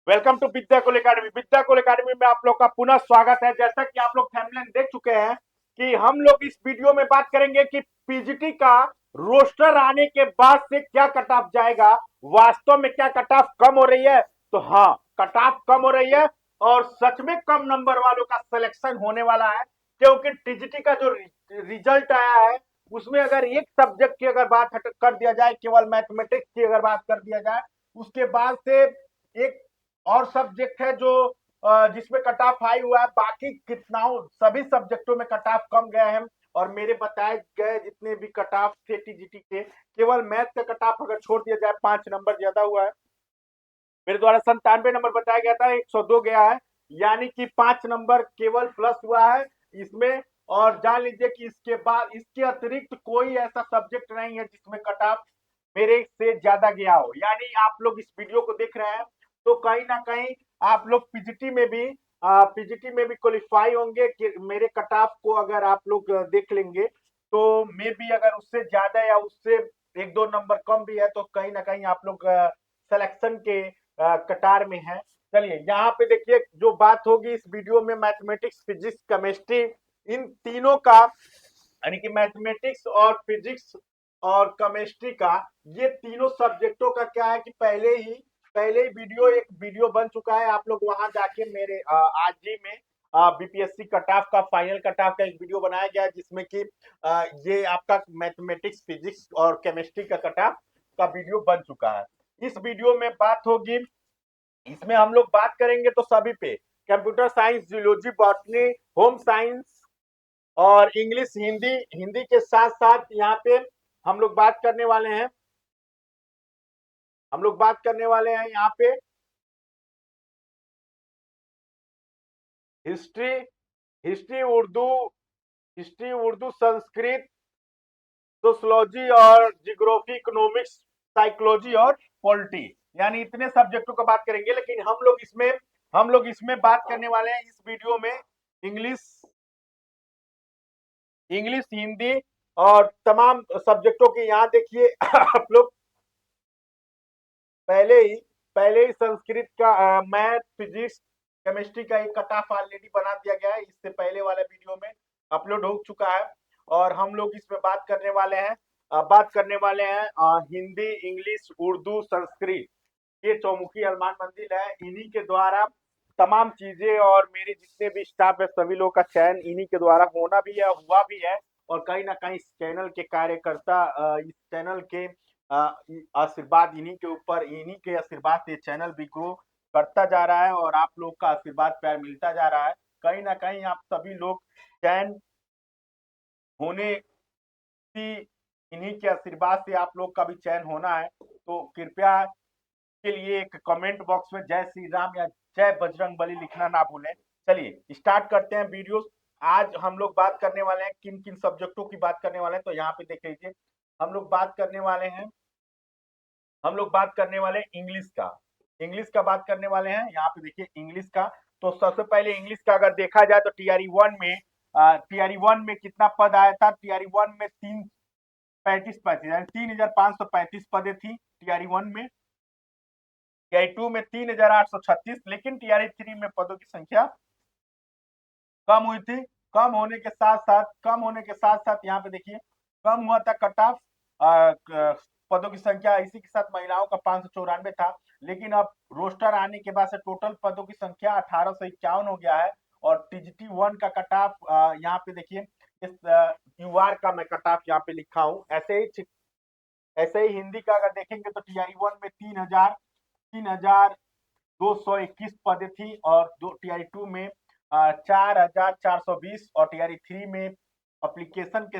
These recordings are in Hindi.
Welcome to Vidyakul academy. Vidyakul academy में आप लोग का पुनः स्वागत है। जैसा कि आप लोग थंबनेल देख चुके हैं कि हम लोग इस वीडियो में बात करेंगे कि पीजीटी का रोस्टर आने के बाद से क्या कट ऑफ जाएगा। वास्तव में क्या कट ऑफ कम हो रही है? तो हाँ, कट ऑफ कम हो रही है और सच में कम नंबर वालों का सिलेक्शन होने वाला है, क्योंकि टीजीटी का जो रिजल्ट आया है उसमें अगर एक सब्जेक्ट की अगर बात कर दिया जाए, केवल मैथमेटिक्स की अगर बात कर दिया जाए, उसके बाद से एक और सब्जेक्ट है जो जिसमें कट ऑफ हाई हुआ है। बाकी कितना सभी सब्जेक्टों में कट ऑफ कम गए हैं। और मेरे बताए गए जितने भी कट ऑफ थे टीजीटी के, केवल मैथ का कट ऑफ अगर छोड़ दिया जाए 5 नंबर ज्यादा हुआ है। मेरे द्वारा 97 नंबर बताया गया था, 102 गया है, यानी कि 5 नंबर केवल प्लस हुआ है इसमें। और जान लीजिए कि इसके बाद इसके अतिरिक्त कोई ऐसा सब्जेक्ट नहीं है जिसमें कट ऑफ मेरे से ज्यादा गया हो। यानी आप लोग इस वीडियो को देख रहे हैं तो कहीं ना कहीं आप लोग पीजीटी में भी क्वालिफाई होंगे कि मेरे कट ऑफ को अगर आप लोग देख लेंगे तो मे बी अगर उससे ज्यादा या उससे 1-2 नंबर कम भी है तो कहीं ना कहीं आप लोग सिलेक्शन के कतार में है। चलिए यहाँ पे देखिए, जो बात होगी इस वीडियो में मैथमेटिक्स, फिजिक्स, केमिस्ट्री, इन तीनों का, यानी कि मैथमेटिक्स और फिजिक्स और केमिस्ट्री का, ये तीनों सब्जेक्टों का क्या है कि पहले ही एक वीडियो बन चुका है। आप लोग वहां जाके मेरे आज ही में बीपीएससी कट ऑफ का, फाइनल कट ऑफ का एक वीडियो बनाया गया है, जिसमें कि ये आपका मैथमेटिक्स, फिजिक्स और केमिस्ट्री का कट ऑफ का वीडियो बन चुका है। इस वीडियो में बात होगी, इसमें हम लोग बात करेंगे तो सभी पे, computer science, geology, botany, home science और इंग्लिश, हिंदी। हिंदी के साथ साथ यहाँ पे हम लोग बात करने वाले हैं, यहाँ पे history, history Urdu, Sanskrit, sociology और जियोग्राफी, इकोनॉमिक्स, साइकोलॉजी और पॉलिटी, यानी इतने सब्जेक्टों का बात करेंगे। लेकिन हम लोग इसमें बात करने वाले हैं इस वीडियो में इंग्लिश, हिंदी और तमाम सब्जेक्टों के। यहाँ देखिए आप लोग पहले ही पहले ही संस्कृत का, मैथ, फिजिक्स, केमिस्ट्री का एक कट ऑफ ऑलरेडी बना दिया गया है, इससे पहले वाले वीडियो में अपलोड हो चुका है। और हम लोग इसमें बात करने वाले हैं हिंदी, इंग्लिश, उर्दू, संस्कृत, ये चौमुखी हनुमान मंदिर है। इन्हीं के द्वारा तमाम चीजें, और मेरे जितने भी स्टाफ है सभी लोग का चयन इन्हीं के द्वारा होना भी है, हुआ भी है। और कहीं ना कहीं इस चैनल के कार्यकर्ता, इस चैनल के आशीर्वाद, इन्हीं के आशीर्वाद से चैनल भी ग्रो करता जा रहा है और आप लोग का आशीर्वाद प्यार मिलता जा रहा है। कहीं ना कहीं आप सभी लोग चयन होने की, इन्हीं के आशीर्वाद से आप लोग का भी चयन होना है। तो कृपया के लिए एक कमेंट बॉक्स में जय श्री राम या जय बजरंग बली लिखना ना भूलें। चलिए स्टार्ट करते हैं वीडियो। आज हम लोग बात करने वाले हैं, किन किन सब्जेक्टों की बात करने वाले हैं, तो यहाँ पे देख लीजिए। हम लोग बात करने वाले हैं हम लोग बात करने वाले हैं इंग्लिश का बात करने वाले हैं। यहाँ पे देखिए इंग्लिश का, तो सबसे पहले इंग्लिश का अगर देखा जाए तो टीआरई वन में कितना पद आया था? टीआरई 1 में 335 यानी 3535 पदें थी टीआरई 1 में। टीआरई 2 में 3836, लेकिन टीआरई 3 में पदों की संख्या कम हुई थी। कम होने के साथ साथ यहाँ पे देखिए कम हुआ था कट ऑफ पदों की संख्या। इसी के साथ महिलाओं का 594 था। लेकिन अब रोस्टर आने के बाद से टोटल पदों की संख्या 1851 हो गया है। और टीजीटी 1 का कट ऑफ यहाँ पे देखिए, इस यूआर का मैं कट ऑफ यहाँ पे लिखा हूँ। ऐसे ही हिंदी का अगर देखेंगे तो टीआरई 1 में 3221 पदें थी, और टीआरई 2 में 4420, और टीआरई 3 में एप्लीकेशन के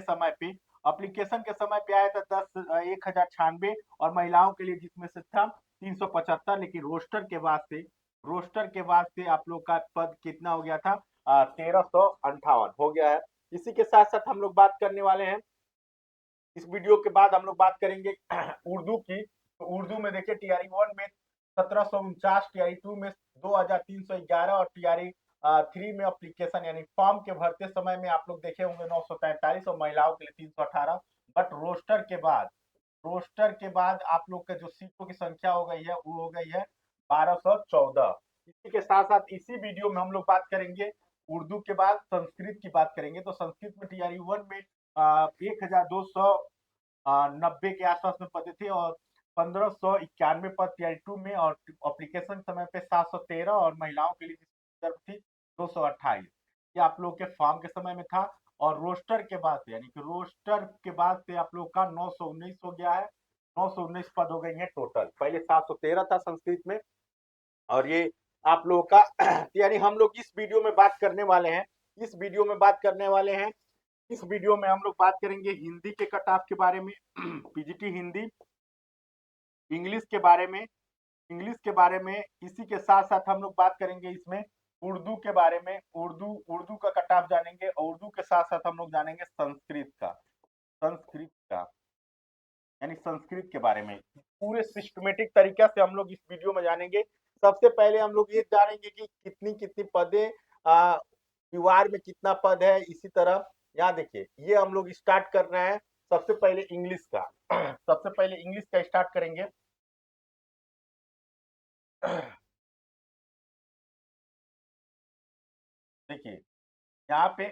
समय पे आया था 10,1096, और महिलाओं के लिए जिसमें से था 375। लेकिन रोस्टर के बाद से आप लोग का पद कितना हो गया था? 1358 हो गया है। इसी के साथ साथ हम लोग बात करने वाले हैं, इस वीडियो के बाद हम लोग बात करेंगे उर्दू की। तो उर्दू में देखिए टीआरई 1 में 1749, टीआरई 2 में 2311, और टीआरई 3 में अप्लीकेशन यानी फॉर्म के भरते समय में आप लोग देखे होंगे 943, और महिलाओं के लिए 318। बट रोस्टर के बाद आप लोग का जो सीटों की संख्या हो गई है वो हो गई है 1214। इसी के साथ साथ इसी वीडियो में हम लोग बात करेंगे उर्दू के बाद संस्कृत की बात करेंगे। तो संस्कृत में TRE 1 में 1290 के आसपास में पदे थे और 1591 पद TRE 2 में, और एप्लीकेशन समय पे 713, और महिलाओं के लिए थी 228। ये आप लोग के फॉर्म के समय में था। और रोस्टर के बाद से, यानी कि रोस्टर के बाद से आप लोग का 919 हो गया है। 919 पद हो गई है टोटल। पहले 713 था संस्कृत में, और ये आप लोगों का यानी हम लोग इस वीडियो में बात करने वाले हैं, इस वीडियो में बात करने वाले हैं, इस वीडियो में हम लोग बात करेंगे हिंदी के कट ऑफ के बारे में, पीजीटी हिंदी, इंग्लिश के बारे में, इंग्लिश के बारे में। इसी के साथ साथ हम लोग बात करेंगे इसमें उर्दू के बारे में, उर्दू का कट ऑफ जानेंगे, और उर्दू के साथ साथ हम लोग जानेंगे संस्कृत का, संस्कृत का यानी संस्कृत के बारे में पूरे सिस्टमेटिक तरीका से हम लोग इस वीडियो में जानेंगे। सबसे पहले हम लोग ये जानेंगे कि कितनी कितनी पदे, विवार में कितना पद है। इसी तरह यहाँ देखिए, ये हम लोग स्टार्ट कर रहे हैं सबसे पहले इंग्लिश का। सबसे पहले इंग्लिश का स्टार्ट करेंगे। देखिए यहाँ पे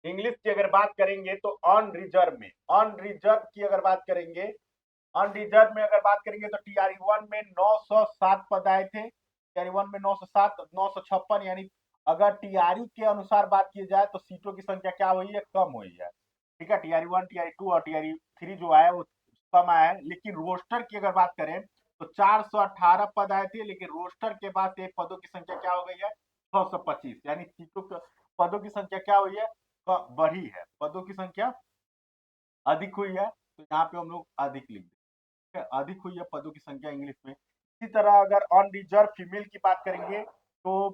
इंग्लिश की अगर बात करेंगे तो ऑन रिजर्व में, ऑन रिजर्व की अगर बात करेंगे, ऑन रिजर्व में अगर बात करेंगे तो TRE 1 में 907 पद आए थे। TRE 1 में 907, 956, यानी अगर TRE के अनुसार बात की जाए तो सीटों की संख्या क्या हुई है, कम हुई है। ठीक है, TRE 1, TRE 2 और TRE 3 जो आया वो कम आया है। लेकिन रोस्टर की अगर बात करें तो 418 पद आए थे, लेकिन रोस्टर के बाद से पदों की संख्या क्या हो गई है, 625, यानी सीटों पदों की संख्या क्या हुई है, बढ़ी है, पदों की संख्या अधिक हुई है। तो यहाँ पे हम लोग अधिक लिख दें, अधिक हुई है पदों की संख्या इंग्लिश में। इसी तरह अगर ऑन रिजर्व फीमेल की बात करेंगे तो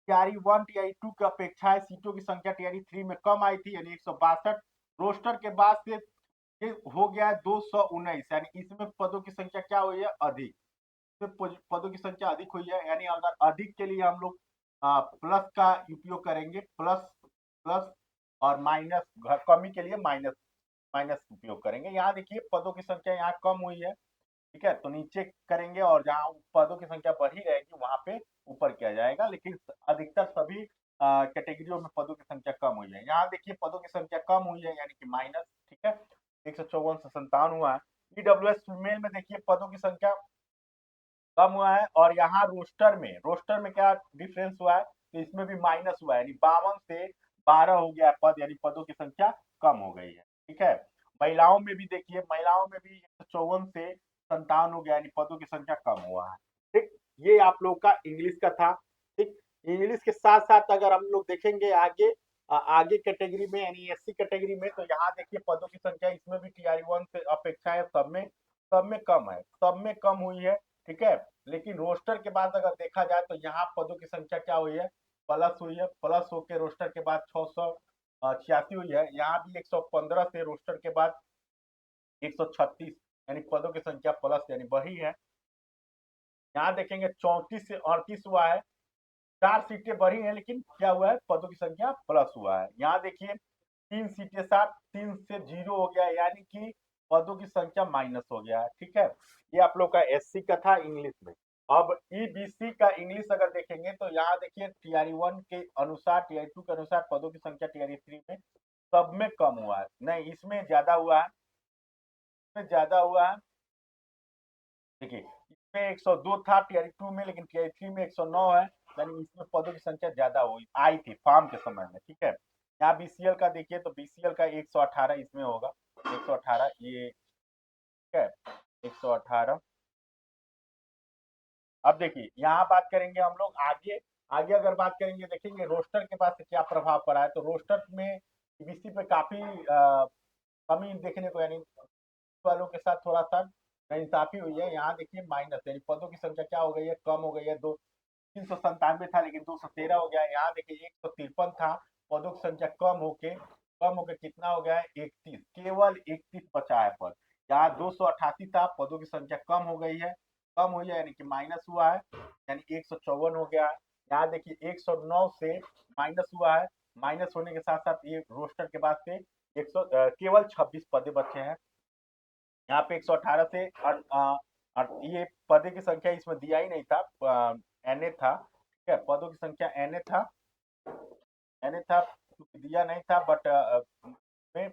TRE 1 TRE 2 की अपेक्षा सीटों की संख्या TRE 3 में कम आई थी, यानी 162। रोस्टर के बाद से ये हो गया है 219, यानी इसमें पदों की संख्या क्या हुई है, अधिक, इसमें पदों की संख्या अधिक हुई है। यानी अगर अधिक के लिए हम लोग प्लस का उपयोग करेंगे, प्लस प्लस, और माइनस, कमी के लिए माइनस, माइनस उपयोग करेंगे। यहाँ देखिए पदों की संख्या यहाँ कम हुई है, ठीक है, तो नीचे करेंगे, और जहाँ पदों की संख्या बढ़ी रहेगी वहां पे ऊपर किया जाएगा। लेकिन अधिकतर सभी कैटेगरियों में पदों की संख्या कम हुई है। यहाँ देखिए पदों की संख्या कम हुई है, यानी कि माइनस, ठीक है, 154 से 57 हुआ है। EWS फीमेल में देखिए पदों की संख्या कम हुआ है, और यहाँ रोस्टर में क्या डिफरेंस हुआ है, तो इसमें भी माइनस हुआ है, यानी 52 से 12 हो गया पद, यानी पदों की संख्या कम हो गई है। ठीक है, महिलाओं में भी देखिए, महिलाओं में भी 154 से 57 हो गया, यानी पदों की संख्या कम हुआ है। ठीक, ये आप लोग का इंग्लिश का था। ठीक, इंग्लिश के साथ साथ अगर हम लोग देखेंगे आगे, आगे कैटेगरी में, यानी SC कैटेगरी में, तो यहाँ देखिए पदों की संख्या इसमें भी TRE 1 से अपेक्षा है सब में कम है, सब में कम हुई है। ठीक है, लेकिन रोस्टर के बाद अगर देखा जाए तो यहाँ पदों की संख्या क्या हुई है, प्लस हुई है, प्लस होकर रोस्टर के बाद 686 हुई है। यहाँ भी 115 से रोस्टर के बाद 136, यानी पदों की संख्या प्लस यानी बढ़ी है। यहाँ देखेंगे 34 से 38 हुआ है, 4 सीटें बढ़ी हैं, लेकिन क्या हुआ है, पदों की संख्या प्लस हुआ है। यहाँ देखिए 3 सीटें 7, 3 से 0 हो गया, यानी कि पदों की संख्या माइनस हो गया है। ठीक है, ये आप लोग का SC का था इंग्लिश में। अब EBC का इंग्लिश अगर देखेंगे तो यहाँ देखिए TRE 1 के अनुसार, TRE 2 के अनुसार पदों की संख्या TRE 3 में सब में कम हुआ है, नहीं इसमें ज्यादा हुआ है, इसमें ज्यादा हुआ है। देखिए इसमें 102 था TRE 2 में, लेकिन TRE 3 में 109 है, यानी इसमें पदों की संख्या ज्यादा हुई आई थी फॉर्म के समय में। ठीक है, यहाँ BCL का देखिए तो BCL का 118 इसमें होगा, 118 ये, ठीक है, 118। अब देखिए यहाँ बात करेंगे हम लोग आगे, आगे अगर बात करेंगे देखेंगे रोस्टर के पास से क्या प्रभाव पड़ा है। तो रोस्टर में EBC पे काफी कमी देखने को, यानी वालों के साथ थोड़ा सा नाइंसाफी हुई है। यहाँ देखिए माइनस, यानी पदों की संख्या क्या हो गई है, कम हो गई है। 397 था, लेकिन 213 हो गया है। यहाँ देखिए 153 था, पदों की संख्या कम होके कितना हो गया है, 31, केवल 31 बचा है पद। यहाँ 288 था, पदों की संख्या कम हो गई है, कम हुई है, यानी कि माइनस हुआ है, यानी 154 हो गया है। यहाँ देखिए 109 से माइनस हुआ है, माइनस होने के साथ साथ ये रोस्टर के बाद से 100 केवल 26 पदे बचे हैं। यहाँ पे 118 से और ये पदों की संख्या इसमें दिया ही नहीं था, एनए था, ठीक है, पदों की संख्या एनए था, एनए था, क्योंकि दिया नहीं था, बट में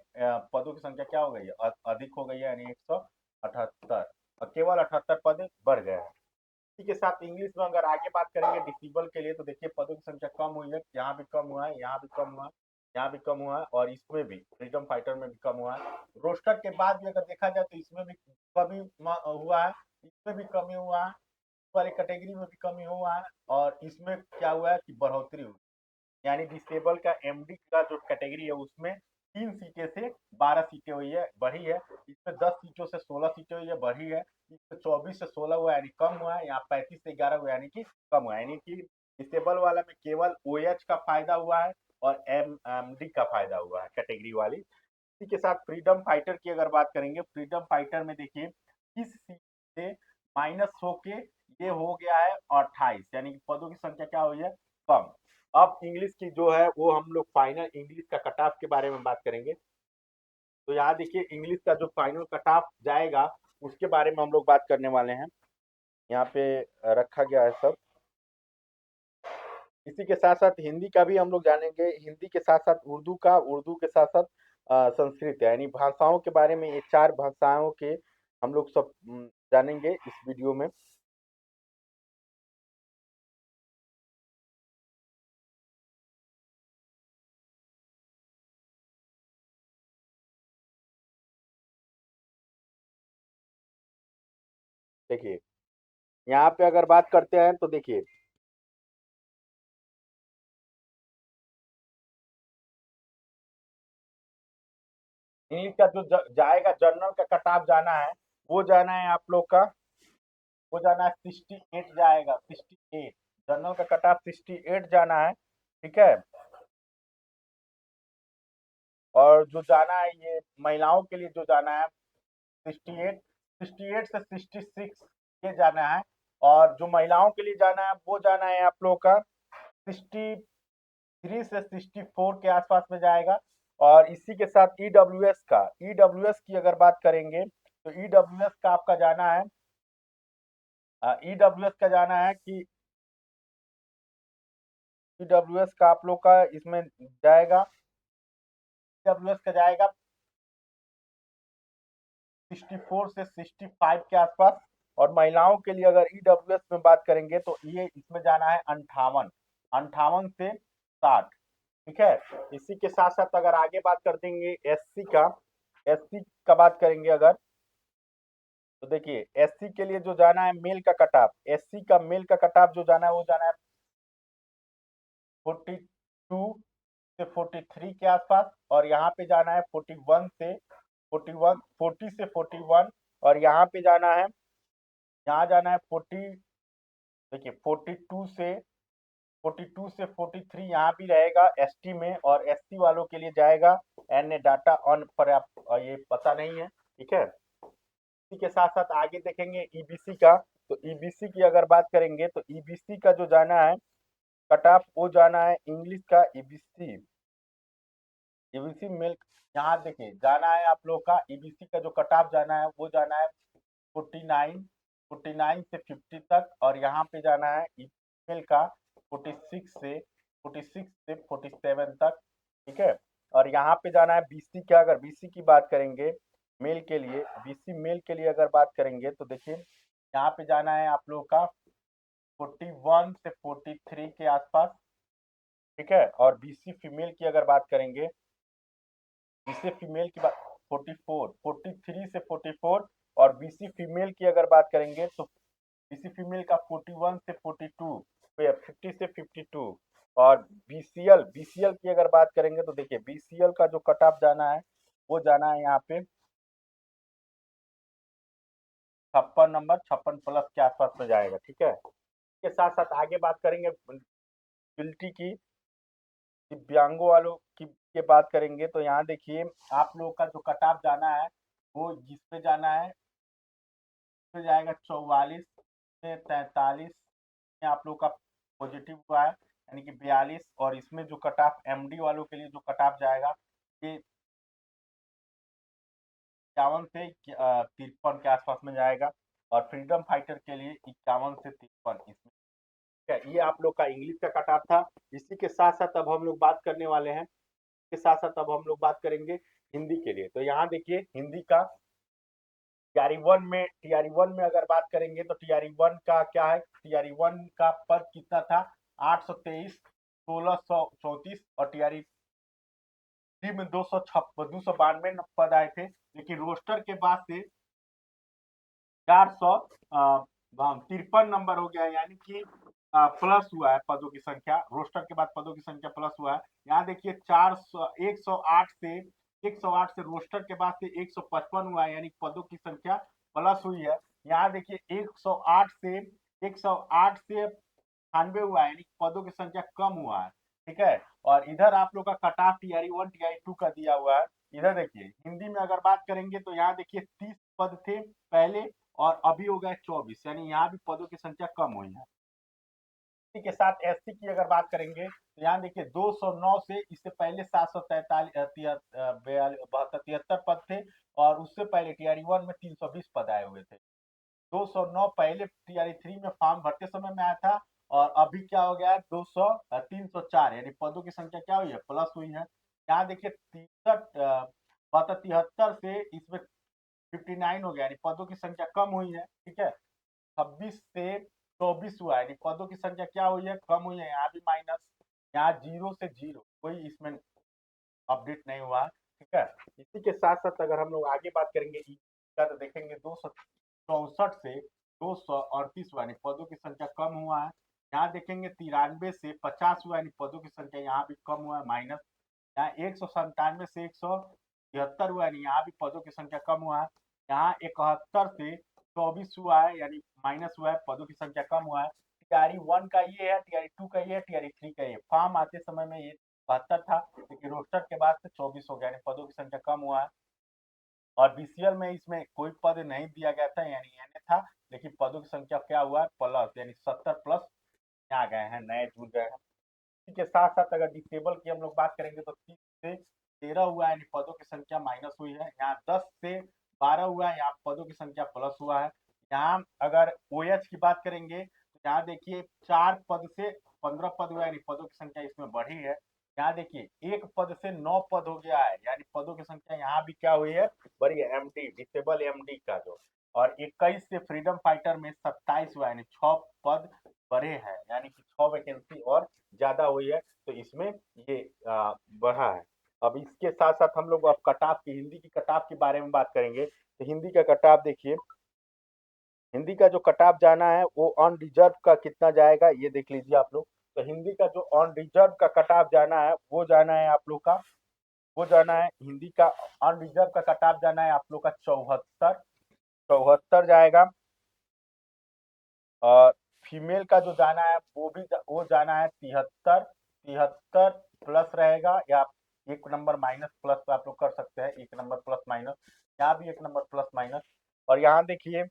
पदों की संख्या क्या हो गई है, अधिक हो गई है, यानी 178, और केवल 78 पद बढ़ गए हैं। इसी के साथ इंग्लिश में अगर आगे बात करेंगे डिसेबल के लिए, तो देखिए पदों की संख्या कम हुई है, यहाँ भी कम हुआ है, यहाँ भी कम हुआ है, यहाँ भी कम हुआ है, और इसमें भी फ्रीडम फाइटर में भी कम हुआ है। रोस्टर के बाद भी अगर देखा जाए तो इसमें भी कमी हुआ है, इसमें भी कमी हुआ है, वाली कैटेगरी में भी कमी हुआ है, और इसमें क्या हुआ है कि बढ़ोतरी हुई, यानी डिसेबल का एमडी का जो कैटेगरी है उसमें 3 सीटें से 12 सीटें हुई है, बढ़ी है। इसमें 10 सीटों से 16 सीटें हुई है, बढ़ी है। इसमें 24 से 16 हुआ यानी कम हुआ है, यहाँ 35 से 11 हुआ यानी कि कम हुआ, यानी कि डिसेबल वाला में केवल ओएच का फायदा हुआ है और एमडी का फायदा हुआ है कैटेगरी वाली। इसी के साथ फ्रीडम फाइटर की अगर बात करेंगे, फ्रीडम फाइटर में देखिए इस सीट से माइनस होके ये हो गया है 28, यानी कि पदों की संख्या क्या हुई है, कम। अब इंग्लिश की जो है वो हम लोग फाइनल इंग्लिश का कट ऑफ के बारे में बात करेंगे। तो यहाँ देखिए इंग्लिश का जो फाइनल कट ऑफ जाएगा उसके बारे में हम लोग बात करने वाले हैं, यहाँ पे रखा गया है सब। इसी के साथ साथ हिंदी का भी हम लोग जानेंगे, हिंदी के साथ साथ उर्दू का, उर्दू के साथ साथ संस्कृत, यानी भाषाओं के बारे में, ये 4 भाषाओं के हम लोग सब जानेंगे इस वीडियो में। देखिए यहाँ पे अगर बात करते हैं तो देखिए इंग्लिश का जो जाएगा, जनरल का कट ऑफ जाना है, वो जाना है आप लोग का, वो जाना है 68 जाएगा, 68। जनरल का कट ऑफ 68 जाना है, ठीक है। और जो जाना है ये महिलाओं के लिए जो जाना है 68, 68 से 66 ये जाना है। और जो महिलाओं के लिए जाना है वो जाना है आप लोगों का 63 से 64 के आसपास में जाएगा। और इसी के साथ ईडब्ल्यूएस का, ईडब्ल्यूएस की अगर बात करेंगे तो ईडब्ल्यूएस का आपका जाना है, ईडब्ल्यूएस का जाना है कि ईडब्ल्यूएस का आप लोग का इसमें जाएगा, ईडब्ल्यूएस का जाएगा 64 से 65 के आसपास। और महिलाओं के लिए अगर ईडब्ल्यूएस में बात करेंगे तो ये इसमें जाना है 58, 58 से 60, ठीक है। इसी के साथ साथ अगर आगे बात कर देंगे एससी का, एससी का बात करेंगे अगर, तो देखिए एससी के लिए जो जाना है मेल का कटाप, एससी का मेल का कटाप जो जाना है वो जाना है 42 से 43 के आसपास। और यहाँ पे जाना है 41 से 41, 40 से 41। और यहाँ पे जाना है, यहाँ जाना है 40, देखिए 42 से 43 यहाँ भी रहेगा एसटी में, और एससी वालों के लिए जाएगा एन डाटा ऑन पर, आप ये पता नहीं है, ठीक है। इसी के साथ साथ आगे देखेंगे ईबीसी का, तो ईबीसी की अगर बात करेंगे तो ईबीसी का जो जाना है कट ऑफ वो जाना है इंग्लिश का ईबीसी, ईबीसी मिल्क, यहाँ देखिए जाना है आप लोग का ईबीसी का जो कट ऑफ जाना है वो जाना है 49, 49 से 50 तक। और यहाँ पे जाना है ईमेल का 46 से 47 तक, ठीक है। और यहाँ पे जाना है बीसी का, अगर बीसी की बात करेंगे मेल के लिए, बीसी मेल के लिए अगर बात करेंगे तो देखिए यहाँ पे जाना है आप लोगों का 41 से 43 के आसपास, ठीक है। और बीसी फीमेल की अगर बात करेंगे, बीसी फीमेल की बात 44, 43 से 44। और बीसी फीमेल की अगर बात करेंगे तो बीसी फीमेल का 41 से 42, 50 से 52। और बीसीएल, बीसीएल की अगर बात करेंगे तो देखिए बीसीएल का जो कट ऑफ जाना है वो जाना है यहाँ पे 56 नंबर, 56 प्लस के आसपास में जाएगा, ठीक है। इसके साथ साथ आगे बात करेंगे एलिजिबिलिटी की, दिव्यांगों वालों की बात करेंगे तो यहाँ देखिए आप लोगों का जो कट ऑफ जाना है वो जिस पे जाना है पे जाएगा 44 से 43 में आप लोग का पॉजिटिव हुआ है, यानी कि 42। और इसमें जो कट ऑफ एमडी वालों के लिए जो कट ऑफ जाएगा ये 51 से 53 के आसपास में जाएगा। और फ्रीडम फाइटर के लिए 51 से 53 इसमें। ठीक है, ये आप लोग का इंग्लिश का कट ऑफ था। इसी के साथ साथ अब हम लोग बात करने वाले हैं, के साथ साथ अब हम लोग बात करेंगे हिंदी के लिए। तो यहाँ देखिए हिंदी का टीआरई वन में अगर बात करेंगे तो टीआरई वन का क्या है, टीआरई वन का पद कितना था, 823, 1634, और टीआरई थ्री में 292 पद आए थे। लेकिन रोस्टर के बाद से 453 नंबर हो गया, यानी कि प्लस हुआ है पदों की संख्या, रोस्टर के बाद पदों की संख्या प्लस हुआ है। यहाँ देखिए 108 से रोस्टर के बाद से 155 हुआ है, यानी पदों की संख्या प्लस हुई है। यहाँ देखिए 108 से 98 हुआ है, यानी पदों की संख्या कम हुआ है। ठीक है, और इधर आप लोग का cut off TRE one TRE to का दिया हुआ है। इधर देखिए हिंदी में अगर बात करेंगे तो यहाँ देखिए 30 पद थे पहले, और अभी हो गए 24, यानी यहाँ भी पदों की संख्या कम हुई है। इसी के साथ एससी की अगर बात करेंगे तो यहाँ देखिए 209 से, इससे पहले 773 पद थे, और उससे पहले टीआरई वन में 320 पद आए हुए थे। 209 पहले टीआरई थ्री में फॉर्म भरते समय में आया था, और अभी क्या हो गया है 304, यानी पदों की संख्या क्या हुई है, प्लस हुई है। यहाँ देखिए 73 से इसमें 59 हो गया, यानी पदों की संख्या कम हुई है। ठीक है, 26 से 24 हुआ है, यानी पदों की संख्या क्या हुई है, कम हुई है। यहाँ भी माइनस, यहाँ 0 से 0 कोई इसमें अपडेट नहीं हुआ। ठीक है, इसी के साथ साथ अगर हम लोग आगे बात करेंगे का, तो देखेंगे 264 से 238 हुआ, यानी पदों की संख्या कम हुआ है। यहाँ देखेंगे 93 से 50 हुआ, यानी पदों की संख्या यहाँ भी कम हुआ है, माइनस। यहाँ 197 से 173 हुआ, यानी यहाँ भी पदों की संख्या कम हुआ है। यहाँ 71 से 24 हुआ है, यानी माइनस हुआ है, पदों की संख्या कम हुआ है। टीआरई वन का ये है, टीआरई टू का ये है, टीआरई थ्री का ये। फॉर्म आते समय में ये 72 था, लेकिन रोस्टर के बाद से 24 हो गया, यानी पदों की संख्या कम हुआ है। और बीसीएल में इसमें कोई पद नहीं दिया गया था, यानी एनए था, लेकिन पदों की संख्या क्या हुआ है, प्लस, यानी 70 प्लस आ गए हैं, नए जुड़ गए हैं। इसी के साथ साथ अगर डिसेबल की हम लोग बात करेंगे तो 30 से 13 हुआ है, यानी पदों की संख्या माइनस हुई है। यहाँ 10 से 12 हुआ है, यहाँ पदों की संख्या प्लस हुआ है। यहाँ अगर ओएच की बात करेंगे तो यहाँ देखिए 4 पद से 15 पद हुआ है, यानी पदों की संख्या इसमें बढ़ी है। यहाँ देखिए 1 पद से 9 पद हो गया है, यानी पदों की संख्या यहाँ भी क्या हुई है, बढ़ी है, एमडी डिसेबल एमडी का जो। और 21 से फ्रीडम फाइटर में 27 हुआ है, यानी 6 पद बढ़े हैं, यानी कि 6 वैकेंसी और ज्यादा हुई है, तो इसमें ये बढ़ा है। अब इसके साथ साथ हम लोग अब कटाव की, हिंदी की कटाव के बारे में बात करेंगे। तो हिंदी का कटाव देखिए, हिंदी का जो कटाव जाना है वो ऑन रिजर्व का कितना जाएगा, ये देख लीजिए आप लोग। तो हिंदी का जो ऑन रिजर्व का कटाव जाना है वो जाना है आप लोग का, वो जाना है हिंदी का ऑन रिजर्व का कटाव जाना है आप लोग का 74, 74 जाएगा। और फीमेल का जो जाना है वो जाना है 73, 73 प्लस रहेगा, या एक नंबर माइनस प्लस आप लोग कर सकते हैं, एक नंबर प्लस माइनस, यहाँ भी एक नंबर प्लस माइनस। और यहाँ देखिए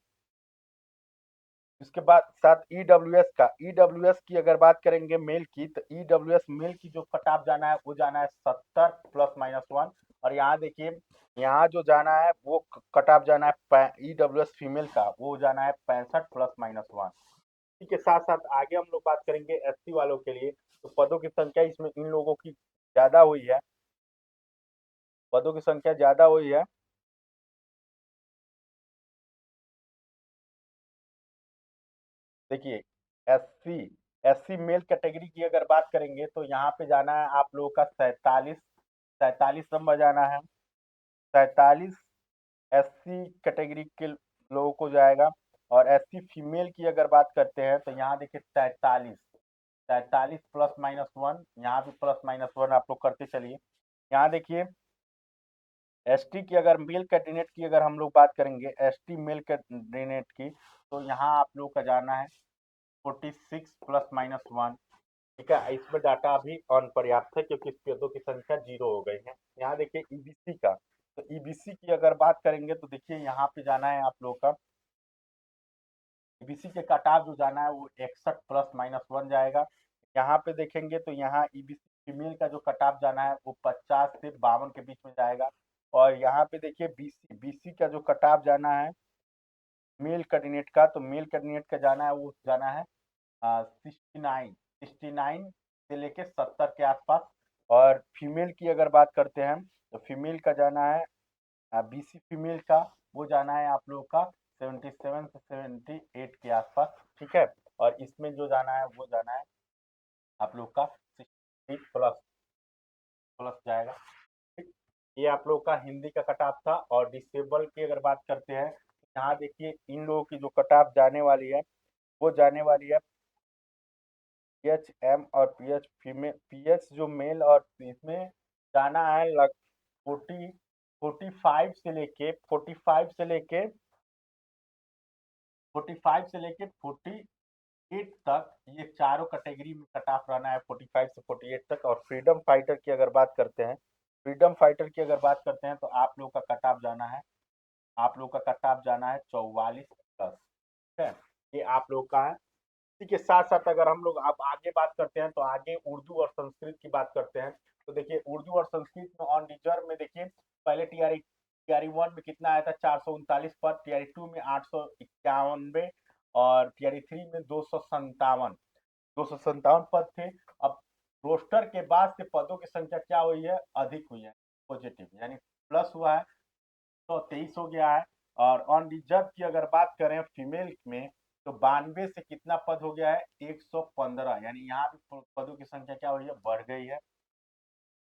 इसके बाद साथ ईडब्ल्यूएस की अगर बात करेंगे मेल की, तो ईडब्ल्यूएस मेल की जो कटाव जाना है वो जाना है 70 प्लस माइनस 1। और यहाँ देखिए यहाँ जो जाना है वो कटाव जाना है ईडब्ल्यूएस फीमेल का, वो जाना है 65 प्लस माइनस 1। इसी के साथ साथ आगे हम लोग बात करेंगे एससी वालों के लिए। तो पदों की संख्या इसमें इन लोगों की ज्यादा हुई है, पदों की संख्या ज्यादा हुई है। देखिए एससी एससी मेल कैटेगरी की अगर बात करेंगे तो यहाँ पे जाना है आप लोगों का 47, 47 नंबर जाना है, 47 एससी कैटेगरी के लोगों को जाएगा। और एससी फीमेल की अगर बात करते हैं तो यहाँ देखिए 43, 43 प्लस माइनस 1, यहाँ भी प्लस माइनस 1 आप लोग करते चलिए। यहाँ देखिए एसटी की अगर मेल कैंडिडेट की अगर हम लोग बात करेंगे, एसटी मेल कैंडिडेट की, तो यहाँ आप लोग का जाना है 46 प्लस माइनस 1। ठीक है, इसमें डाटा अभी अनपर्याप्त है क्योंकि इस पदों की संख्या 0 हो गई है। यहाँ देखिए ईबीसी का, तो ईबीसी की अगर बात करेंगे तो देखिए यहाँ पे जाना है आप लोग का, ईबीसी के कटाव जो जाना है वो 61 प्लस माइनस 1 जाएगा। यहाँ पे देखेंगे तो यहाँ ईबीसी फीमेल का जो कटाव जाना है वो 50 से 52 के बीच में जाएगा। और यहाँ पे देखिए बीसी बीसी का जो कटाव जाना है मेल कैंडिडेट का, तो मेल कैंडिडेट का जाना है, वो जाना है 69 से लेके 70 के आसपास। और फीमेल की अगर बात करते हैं तो फीमेल का जाना है बीसी फीमेल का, वो जाना है आप लोगों का 77 से 78 के आसपास, ठीक है। और इसमें जो जाना है वो जाना है आप लोग का 68 प्लस प्लस जाएगा, ठीक। ये आप लोग का हिंदी का कटाप था। और डिसेबल की अगर बात करते हैं, यहाँ देखिए इन लोगों की जो कटाप जाने वाली है वो जाने वाली है पीएच एम और पीएच फीमेल, पीएच जो मेल, और इसमें जाना है लग 40 45 से लेके 45 से लेके 48 तक, ये चारों कैटेगरी में कट ऑफ रहना है 45 से 48 तक। और फ्रीडम फाइटर की अगर बात करते हैं, फ्रीडम फाइटर की अगर बात करते हैं तो आप लोग का कट ऑफ जाना है, आप लोग का कट ऑफ जाना है 44 प्लस, ठीक है। ये आप लोग का है। इसी के साथ साथ अगर हम लोग अब आगे बात करते हैं तो आगे उर्दू और संस्कृत की बात करते हैं। तो देखिए उर्दू और संस्कृत में ऑन रिजर्व में देखिए पहले टीआरई वन में कितना आया था 439 पद, टीआरई टू में 891, और टीआरई थ्री में 257 पद थे। अब रोस्टर के बाद से पदों की संख्या क्या हुई है, अधिक हुई है, पॉजिटिव यानी प्लस हुआ है, तो 23 हो गया है। और ऑन रिजर्व की अगर बात करें फीमेल में तो 92 से कितना पद हो गया है 115, यानी यहाँ भी पदों की संख्या क्या हुई है, बढ़ गई है।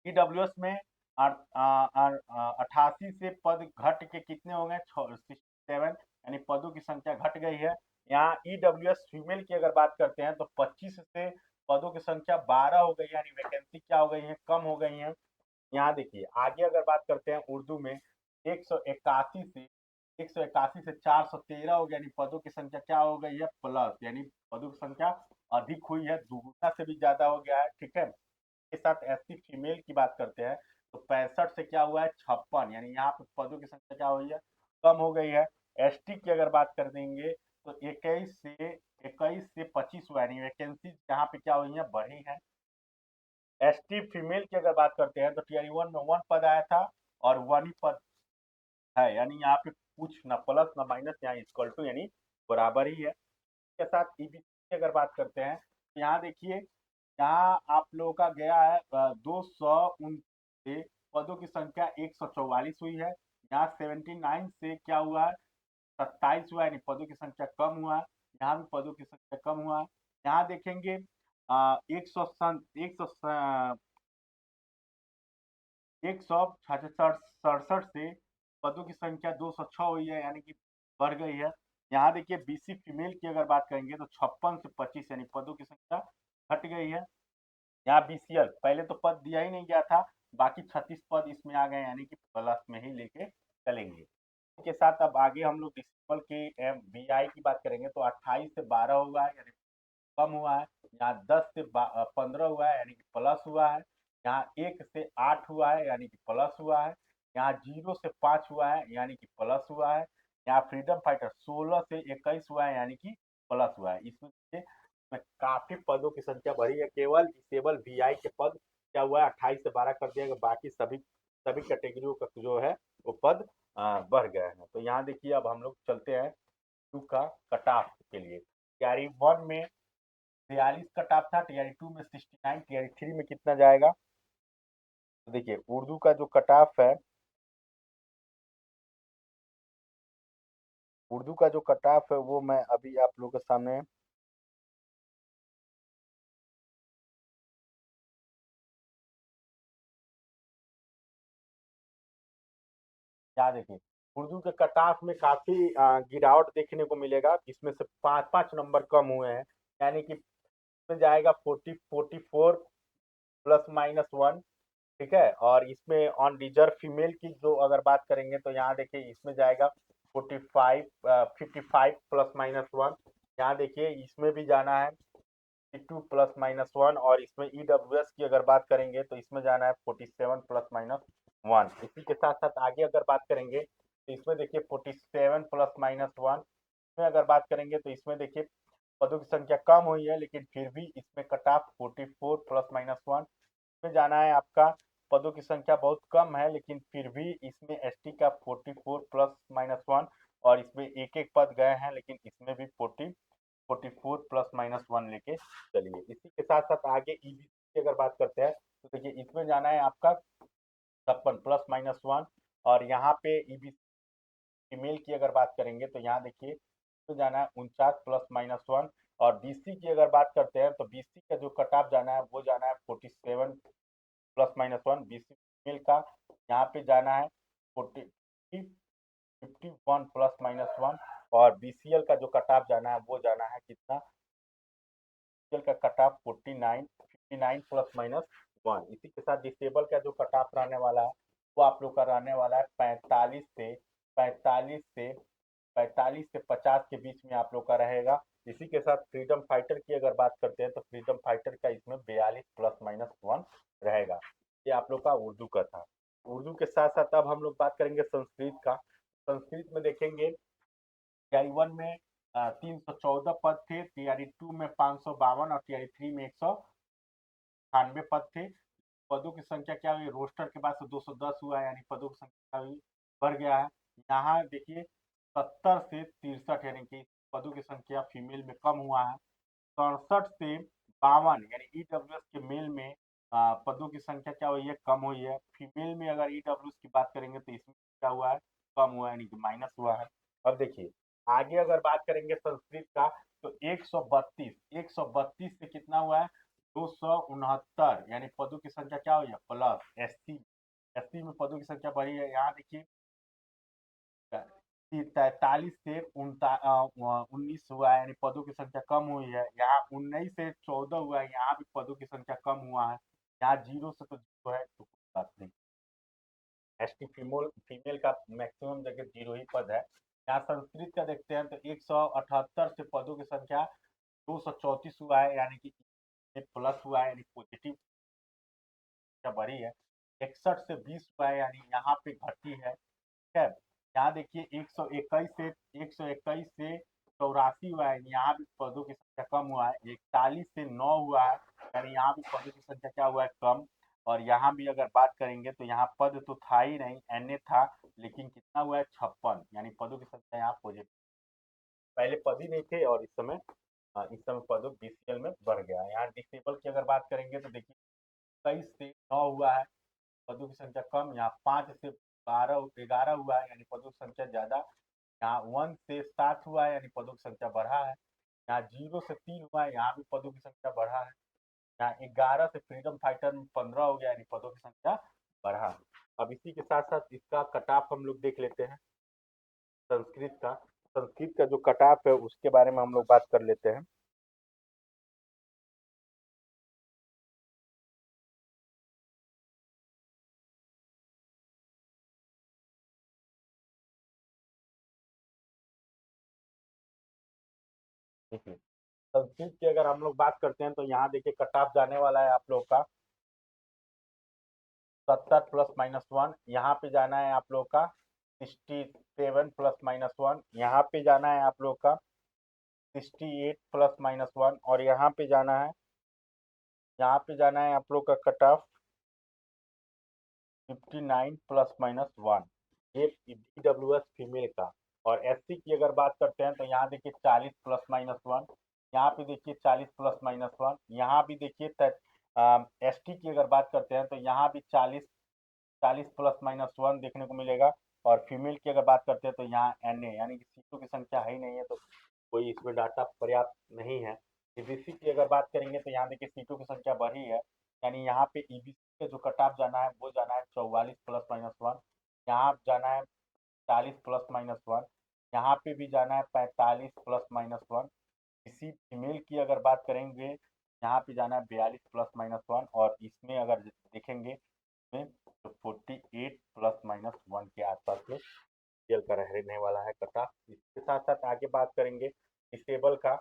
ईडब्ल्यूएस में 88 से पद घट के कितने हो गए 67, यानी पदों की संख्या घट गई है। यहाँ ईडब्ल्यूएस फीमेल की अगर बात करते हैं तो 25 से पदों की संख्या 12 हो गई, यानी वैकेंसी क्या हो गई है, कम हो गई है। यहाँ देखिए आगे अगर बात करते हैं उर्दू में 181 से 413 हो गया, यानी पदों की संख्या क्या हो गई है, प्लस, यानी पदों की संख्या अधिक हुई है, दुगुना से भी ज्यादा हो गया है, ठीक है। के साथ एससी फीमेल की बात करते हैं तो 65 से क्या हुआ है 56, यानी यहाँ पे पदों की संख्या क्या हुई है, कम हो गई है। एसटी की अगर बात कर देंगे तो 21 से 25 हुआ, यानी वैकेंसी यहाँ पे क्या हुई है, बढ़ी है। एसटी फीमेल की अगर बात करते हैं तो टीआरई वन में 1 पद आया था और 1 ही पद है, यानी यहाँ पे कुछ ना प्लस ना माइनस, यहाँ इक्वल टू यानी बराबर ही है। इसके साथ ईबीसी की अगर बात करते हैं तो यहाँ देखिए, यहाँ आप लोगों का गया है 219 से पदों की संख्या 144 हुई है। यहाँ 79 से क्या हुआ है 27 हुआ है, यानी पदों की संख्या कम हुआ है। यहाँ भी पदों की संख्या कम हुआ है। यहाँ देखेंगे एक सौ सड़सठ से पदों की संख्या 206 हुई है, यानी कि बढ़ गई है। यहाँ देखिए बीसी फीमेल की अगर बात करेंगे तो 56 से 25, यानी पदों की संख्या घट गई है। यहाँ बीसीएल पहले तो पद दिया ही नहीं गया था, बाकी 36 पद इसमें आ गए, यानी कि प्लस में ही लेके चलेंगे। इसके साथ अब आगे हम लोग डिसेबल की बीआई की बात करेंगे तो 28 से 12 हुआ है, यानी कम हुआ है। यहाँ 10 से 15 हुआ है, यानी कि प्लस हुआ है। यहाँ 1 से 8 हुआ है, यानी कि प्लस हुआ है। यहाँ 0 से 5 हुआ है, यानी कि प्लस हुआ है। यहाँ फ्रीडम फाइटर 16 से 21 हुआ है, यानी कि प्लस हुआ है। इसमें काफी पदों की संख्या बढ़ी है, केवल डिसेबल वीआई के पद क्या हुआ है 28 से 12 कर दिया गया, बाकी सभी सभी कैटेगरियों का जो है वो पद बढ़ गए हैं। तो यहाँ देखिए अब हम लोग चलते हैं टू का कट ऑफ के लिए। तैयारी वन में 42 का टॉप था, टीआरई टू में 69, टीआरई थ्री में कितना जाएगा, तो देखिए उर्दू का जो कट ऑफ है, उर्दू का जो कट ऑफ है वो मैं अभी आप लोगों के सामने क्या देखिए, उर्दू के कट ऑफ में काफी गिरावट देखने को मिलेगा, इसमें से 5-5 नंबर कम हुए हैं, यानी कि इसमें जाएगा 44 प्लस माइनस 1, ठीक है। और इसमें ऑन रिजर्व फीमेल की जो अगर बात करेंगे तो यहाँ देखिए इसमें जाएगा 55 प्लस माइनस 1। यहाँ देखिए इसमें भी जाना है 52 प्लस माइनस 1, और इसमें ईडब्ल्यूएस की अगर बात करेंगे तो इसमें जाना है 47 प्लस माइनस 1। इसी के साथ साथ आगे अगर बात करेंगे तो इसमें देखिए 47 प्लस माइनस 1, इसमें अगर बात करेंगे तो इसमें देखिए पदों की संख्या कम हुई है, लेकिन फिर भी इसमें कट ऑफ 44 प्लस माइनस 1 में जाना है आपका। पदों की संख्या बहुत कम है, लेकिन फिर भी इसमें एसटी का 44 प्लस माइनस 1, और इसमें एक एक पद गए हैं, लेकिन इसमें भी 44 प्लस माइनस 1 लेके चलिए। इसी के साथ साथ आगे ईबीसी की अगर बात करते हैं तो देखिए इसमें जाना है आपका 56 प्लस माइनस 1। और यहाँ पे ईबीसी फीमेल की अगर बात करेंगे तो यहाँ देखिए इसमें जाना है 49 प्लस माइनस 1। और बीसी की अगर बात करते हैं तो बीसी का जो कट ऑफ जाना है वो जाना है 47 प्लस माइनस 1 बीसी फीमेल का। यहाँ पे जाना है 40 51 प्लस माइनस 1। और बीसीएल का जो कट ऑफ जाना है वो जाना है कितना, का कट ऑफ 59 प्लस माइनस 1। इसी के साथ डिसेबल का जो कट ऑफ रहने वाला है वो आप लोग का रहने वाला है 45 से 50 के बीच में आप लोग का रहेगा। इसी के साथ फ्रीडम फाइटर की अगर बात करते हैं तो फ्रीडम फाइटर का इसमें 42 प्लस माइनस 1 रहेगा। ये आप लोग का उर्दू का था। उर्दू के साथ साथ अब हम लोग बात करेंगे संस्कृत का। संस्कृत में देखेंगे टीआरई 1 में 314 पद थे, टीआरई 2 में 552 और टीआरई 3 में 198 पद थे। पदों की संख्या क्या हुई, रोस्टर के बाद से 210 हुआ है, यानी पदों की संख्या हुई बढ़ गया है। यहाँ देखिए 70 से 63 यानी कि पदों की संख्या फीमेल में कम हुआ है। 67 से 52 यानी ईडब्ल्यूएस के मेल में पदों की संख्या क्या हुई है, कम हुई है। फीमेल में अगर ईडब्ल्यूएस की बात करेंगे तो इसमें क्या हुआ है, कम हुआ है, यानी कि माइनस हुआ है। अब देखिए आगे अगर बात करेंगे संस्कृत का तो 132 से कितना हुआ है, 269 यानी पदों की संख्या क्या हुई है, प्लस। एससी में पदों की संख्या बढ़ी है। यहाँ देखिए 43 से 19 हुआ है, यानी पदों की संख्या कम हुई है। यहाँ 19 से 14 हुआ है, यहाँ भी पदों की संख्या कम हुआ है। यहाँ 0 से तो 0 है तो कोई बात नहीं। एसटी फीमेल का मैक्सिमम जगह 0 ही पद है। यहाँ संस्कृत का देखते हैं तो 178 से पदों की संख्या 234 हुआ है, यानी कि प्लस हुआ है, यानी पॉजिटिव बढ़ी है। 61 से 20 हुआ है, यानी यहाँ पे घटी है। ठीक है, यहाँ देखिए 121 से 84 हुआ है, यहाँ भी पदों की संख्या कम हुआ है। 41 से 9 हुआ है, यानी यहाँ भी पदों की संख्या क्या हुआ है, कम। और यहाँ भी अगर बात करेंगे तो यहाँ पद तो था ही नहीं, एनए था, लेकिन कितना हुआ है, 56, यानी पदों की संख्या यहाँ पॉजिटिव, पहले पद ही नहीं थे और इस समय पदों बीसीएल में बढ़ गया है। यहाँ डिसेबल की अगर बात करेंगे तो देखिए 23 से 9 हुआ है, पदों की संख्या कम। यहाँ 5 से 11 हुआ है, यानी पदों की संख्या ज्यादा। यहाँ 1 से 7 हुआ है, यानी पदों की संख्या बढ़ा है। यहाँ 0 से 3 हुआ है, यहाँ भी पदों की संख्या बढ़ा है। यहाँ 11 से फ्रीडम फाइटर में 15 हो गया, यानी पदों की संख्या बढ़ा। अब इसी के साथ साथ इसका कट ऑफ हम लोग देख लेते हैं संस्कृत का जो कट ऑफ है उसके बारे में हम लोग बात कर लेते हैं। देखिए संस्कृत की अगर हम लोग बात करते हैं तो यहाँ देखिए कट ऑफ जाने वाला है आप लोग का 70 प्लस माइनस 1। यहाँ पे जाना है आप लोग का 67 प्लस माइनस 1। यहाँ पे जाना है आप लोग का 68 प्लस माइनस 1। और यहाँ पे जाना है आप लोग का कट ऑफ 59 प्लस माइनस 1। ये डब्ल्यू एस फीमेल का। और एससी की अगर बात करते हैं तो यहाँ देखिए 40 प्लस माइनस 1। यहाँ पे देखिए 40 प्लस माइनस 1। यहाँ भी देखिए एस टी की अगर बात करते हैं तो यहाँ भी 40 प्लस माइनस 1 देखने को मिलेगा। और फीमेल की अगर बात करते हैं तो यहाँ एन ए यानी कि सीटों की संख्या है ही नहीं है, तो कोई इसमें डाटा पर्याप्त नहीं है। ईबीसी की अगर बात करेंगे तो यहाँ देखिए सीटों की संख्या बढ़ी है, यानी यहाँ पे ईबीसी के जो कट ऑफ जाना है वो जाना है 44 प्लस माइनस 1। यहाँ जाना है 40 प्लस माइनस 1। यहाँ पे भी जाना है 45 प्लस माइनस 1। इसी फीमेल की अगर बात करेंगे यहाँ पे जाना है 42 प्लस माइनस 1। और इसमें अगर देखेंगे में तो 48 प्लस माइनस 1 के आसपास में सीएल का रहने वाला है कट ऑफ। इसके साथ साथ आगे बात करेंगे डिसेबल का।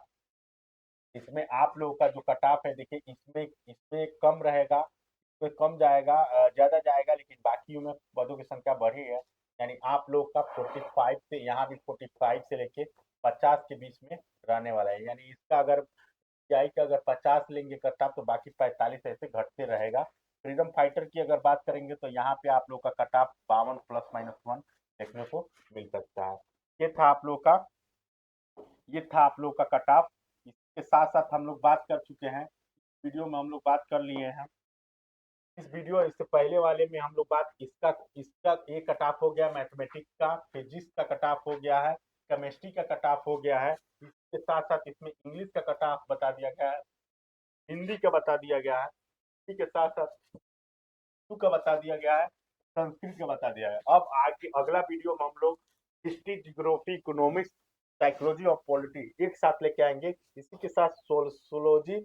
इसमें आप लोगों का जो कट ऑफ है देखिए इसमें इसमें कम रहेगा, इसमें कम जाएगा, ज्यादा जाएगा, लेकिन बाकी में पदों की संख्या बढ़ी है। यानी आप लोग का 45 से यहाँ भी 45 से लेके 50 के बीच में रहने वाला है। यानी इसका अगर पीआई का अगर 50 लेंगे कट ऑफ तो बाकी 45 ऐसे घटते रहेगा। फ्रीडम फाइटर की अगर बात करेंगे तो यहाँ पे आप लोग का कट ऑफ 52 प्लस माइनस 1 देखने को मिल सकता है। ये था आप लोग का ये था आप लोग का कट ऑफ। इसके साथ साथ हम लोग बात कर चुके हैं, वीडियो में हम लोग बात कर लिए हैं। इस वीडियो इससे पहले वाले में हम लोग बात इसका इसका ये कट ऑफ हो गया, मैथमेटिक्स का, फिजिक्स का कट ऑफ हो गया है, केमिस्ट्री का कट ऑफ हो गया है। इसके साथ साथ इसमें इंग्लिश का कट ऑफ बता दिया गया है, हिंदी का बता दिया गया है, इसी के साथ साथ उर्दू का बता दिया गया है, संस्कृत का बता दिया है। अब आगे अगला वीडियो में हम लोग हिस्ट्री, जियोग्राफी, इकोनॉमिक्स, साइकोलॉजी और पॉलिटी एक साथ लेके आएंगे। इसी के साथ सोलोलॉजी,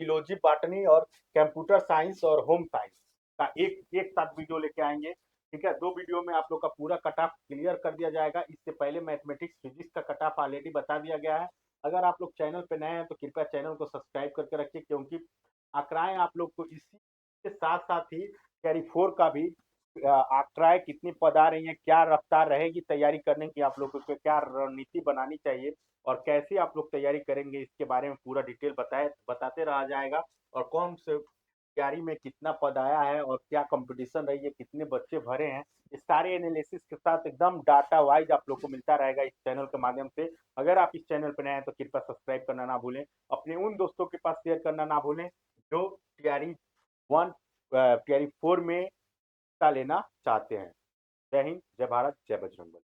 फिलोजी, बॉटनी और कंप्यूटर साइंस और होम साइंस का एक एक साथ वीडियो लेके आएंगे। ठीक है, 2 वीडियो में आप लोग का पूरा कट ऑफ क्लियर कर दिया जाएगा। इससे पहले मैथमेटिक्स, फिजिक्स का कट ऑफ ऑलरेडी बता दिया गया है। अगर आप लोग चैनल पे नए हैं तो कृपया चैनल को सब्सक्राइब करके रखिए, क्योंकि आंकड़ाएं आप लोग को इसी के साथ साथ ही कैरी 4 का भी आंकड़ाएं कितनी पद आ रही हैं, क्या रफ्तार रहेगी तैयारी करने की, आप लोगों को क्या रणनीति बनानी चाहिए और कैसे आप लोग तैयारी करेंगे, इसके बारे में पूरा डिटेल बताते रहा जाएगा। और कौन से तैयारी में कितना पद आया है और क्या कंपटीशन रही है, कितने बच्चे भरे हैं, इस सारे एनालिसिस के साथ एकदम डाटा वाइज आप लोग को मिलता रहेगा इस चैनल के माध्यम से। अगर आप इस चैनल पर नए हैं तो कृपया सब्सक्राइब करना ना भूलें, अपने उन दोस्तों के पास शेयर करना ना भूलें जो तैयारी 1 तैयारी 4 में हिस्सा लेना चाहते हैं। जय हिंद, जय भारत, जय बजरंग बली।